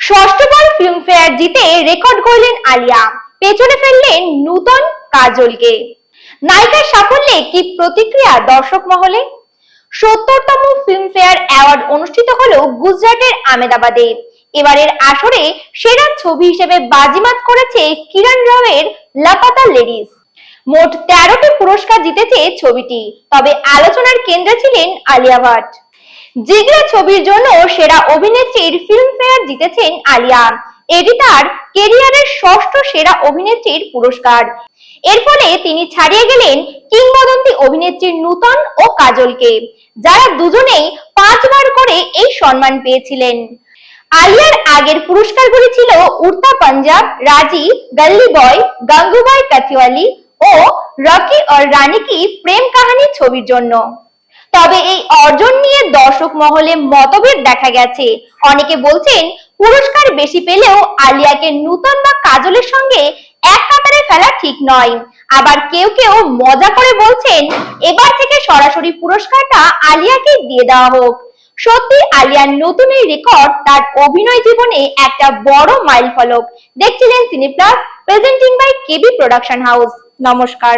ষষ্ঠবার Filmfare জিতে record গড়লেন আলিয়া, পেছনে ফেললেন নূতন কাজলকে। নায়িকার সাফল্যে কি প্রতিক্রিয়া দর্শক মহলে? ৭০তম ফিল্মফেয়ার অ্যাওয়ার্ড অনুষ্ঠিত হলো গুজরাটের আহমেদাবাদে। এবারের আসরে সেরা ছবি হিসেবে বাজিমাত করেছে কিরণ রাওয়ের লাপাতা লেডিস। মোট ১৩টি পুরস্কার জিতেছে ছবিটি, তবে আলোচনার কেন্দ্রে ছিলেন আলিয়া ভাট। জিগরা ছবির জন্য সেরা অভিনেত্রীর ফিল্মফেয়ার জিতেছেন আলিয়া। এটি তার কেরিয়ারের ষষ্ঠ সেরা অভিনেত্রীর পুরস্কার। এর ফলে তিনি ছাড়িয়ে গেলেন কিংবদন্তি অভিনেত্রী নূতন ও কাজলকে, যারা দুজনেই ৫বার করে এই সম্মান পেয়েছিলেন। আলিয়ার আগের পুরস্কারগুলি ছিল উড়তা পাঞ্জাব, রাজি, গল্লি বয়, গঙ্গুবাই কাথিওয়ালি ও রকি और রানী কি প্রেম কাহিনী ছবির জন্য। তবে এই অর্জন নিয়ে দর্শক মহলে মতভেদ দেখা গেছে। অনেকে বলছেন পুরস্কার বেশি পেলেও আলিয়াকে নূতন বা কাজলের সঙ্গে এক কাতারে ফেলা ঠিক নয়। আবার কেউ কেউ মজা করে বলছেন এবার থেকে সরাসরি পুরস্কারটা আলিয়াকে দিয়ে দেওয়া হোক। সত্যি আলিয়ার নতুন এই রেকর্ড তার অভিনয় জীবনে একটা বড় মাইলফলক। দেখছিলেন cine plus, presenting by KB production house. নমস্কার।